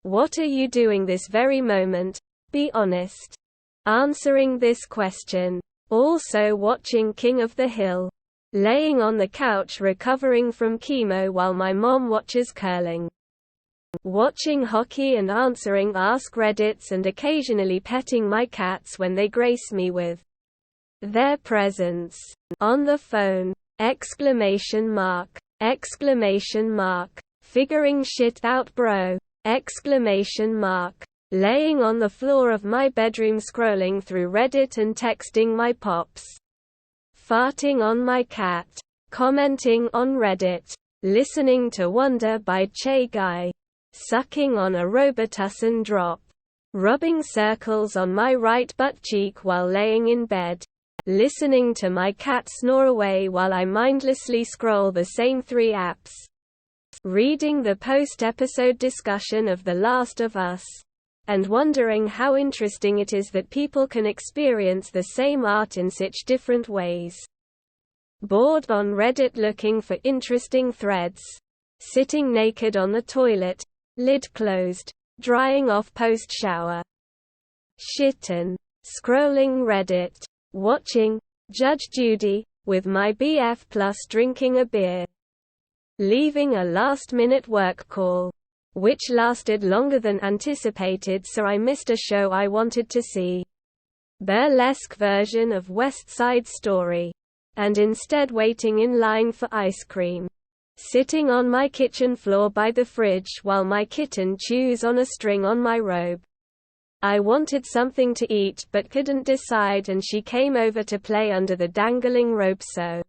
What are you doing this very moment? Be honest. Answering this question. Also watching King of the Hill. Laying on the couch recovering from chemo while my mom watches curling. Watching hockey and answering Ask Reddits and occasionally petting my cats when they grace me with their presence. On the phone. Exclamation mark. Exclamation mark. Figuring shit out bro. Exclamation mark. Laying on the floor of my bedroom scrolling through Reddit and texting my pops. Farting on my cat. Commenting on Reddit. Listening to Wonder by Che Guy. Sucking on a Robitussin drop. Rubbing circles on my right butt cheek while laying in bed. Listening to my cat snore away while I mindlessly scroll the same 3 apps. Reading the post-episode discussion of The Last of Us. And wondering how interesting it is that people can experience the same art in such different ways. Bored on Reddit looking for interesting threads. Sitting naked on the toilet, lid closed, drying off post-shower. Shitten. Scrolling Reddit. Watching Judge Judy with my BF plus drinking a beer. Leaving a last-minute work call, which lasted longer than anticipated, so I missed a show I wanted to see. Burlesque version of West Side Story. And instead waiting in line for ice cream. Sitting on my kitchen floor by the fridge while my kitten chews on a string on my robe. I wanted something to eat but couldn't decide, and she came over to play under the dangling rope, so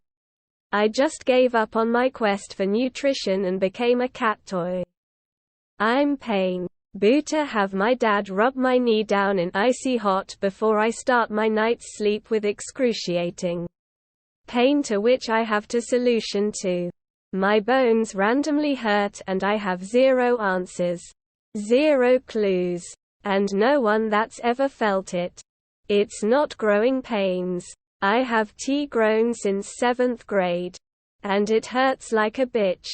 I just gave up on my quest for nutrition and became a cat toy. I'm pain. Boo to have my dad rub my knee down in icy hot before I start my night's sleep with excruciating pain to which I have to solution to. My bones randomly hurt and I have 0 answers. 0 clues. And no one that's ever felt it. It's not growing pains. I have grown since 7th grade. And it hurts like a bitch.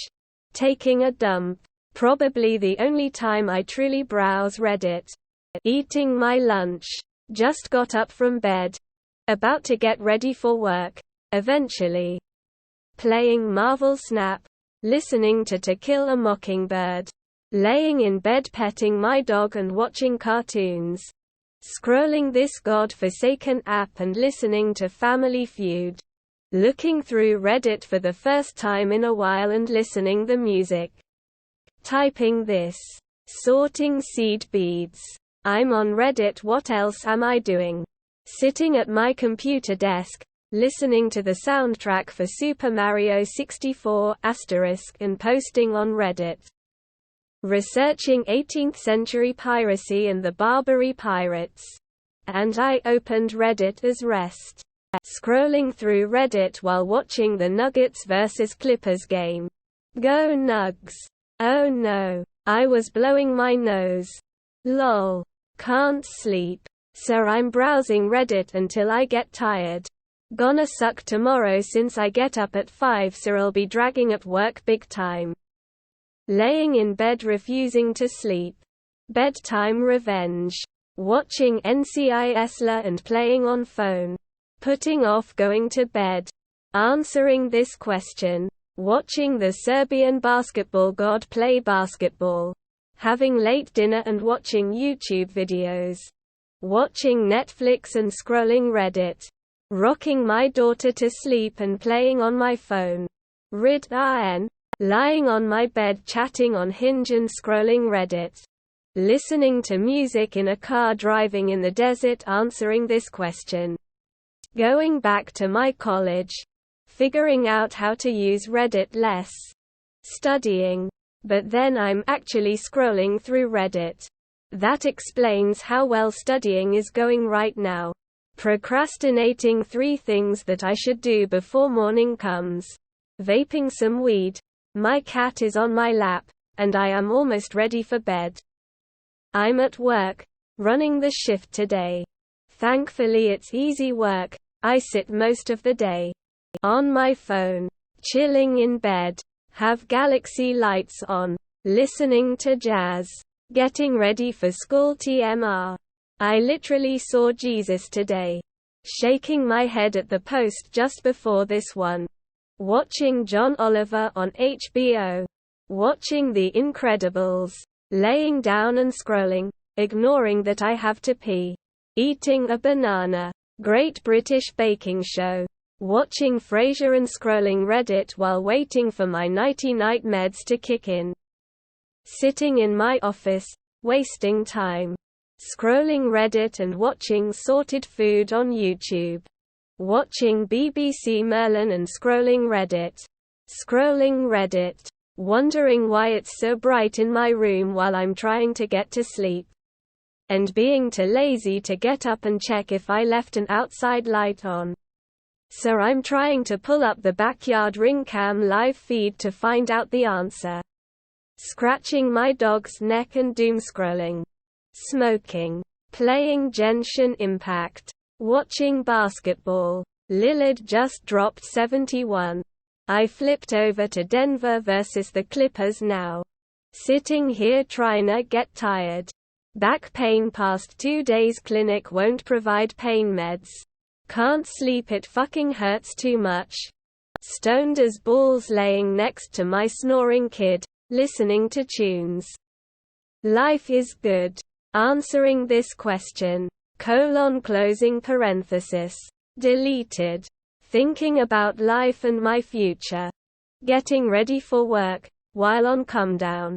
Taking a dump. Probably the only time I truly browse Reddit. Eating my lunch. Just got up from bed. About to get ready for work. Eventually. Playing Marvel Snap. Listening to Kill a Mockingbird. Laying in bed petting my dog and watching cartoons. Scrolling this god-forsaken app and listening to Family Feud. Looking through Reddit for the first time in a while and listening the music. Typing this. Sorting seed beads. I'm on Reddit. What else am I doing? Sitting at my computer desk, listening to the soundtrack for Super Mario 64** and posting on Reddit. Researching 18th century piracy and the Barbary pirates. And I opened Reddit as rest. Scrolling through Reddit while watching the Nuggets vs Clippers game. Go Nugs. Oh no. I was blowing my nose. Lol. Can't sleep. So I'm browsing Reddit until I get tired. Gonna suck tomorrow since I get up at 5, so I'll be dragging at work big time. Laying in bed refusing to sleep. Bedtime revenge. Watching NCIS and playing on phone. Putting off going to bed. Answering this question. Watching the Serbian basketball god play basketball. Having late dinner and watching YouTube videos. Watching Netflix and scrolling Reddit. Rocking my daughter to sleep and playing on my phone. RN. Lying on my bed chatting on Hinge and scrolling Reddit. Listening to music in a car driving in the desert answering this question. Going back to my college. Figuring out how to use Reddit less. Studying. But then I'm actually scrolling through Reddit. That explains how well studying is going right now. Procrastinating 3 things that I should do before morning comes. Vaping some weed. My cat is on my lap, and I am almost ready for bed. I'm at work, running the shift today. Thankfully it's easy work, I sit most of the day. On my phone, chilling in bed, have galaxy lights on, listening to jazz. Getting ready for school TMR. I literally saw Jesus today. Shaking my head at the post just before this one. Watching John Oliver on HBO. Watching The Incredibles. Laying down and scrolling, ignoring that I have to pee. Eating a banana. Great British Baking Show. Watching Frasier and scrolling Reddit while waiting for my nighty-night meds to kick in. Sitting in my office, wasting time. Scrolling Reddit and watching sorted food on YouTube. Watching BBC Merlin and scrolling Reddit. Scrolling Reddit. Wondering why it's so bright in my room while I'm trying to get to sleep. And being too lazy to get up and check if I left an outside light on. So I'm trying to pull up the backyard Ring Cam live feed to find out the answer. Scratching my dog's neck and doomscrolling. Smoking. Playing Genshin Impact. Watching basketball. Lillard just dropped 71. I flipped over to Denver versus the Clippers now. Sitting here trying to get tired. Back pain past 2 days clinic won't provide pain meds. Can't sleep, it fucking hurts too much. Stoned as balls laying next to my snoring kid, listening to tunes. Life is good. Answering this question. Closing parenthesis. Deleted. Thinking about life and my future. Getting ready for work, while on come down.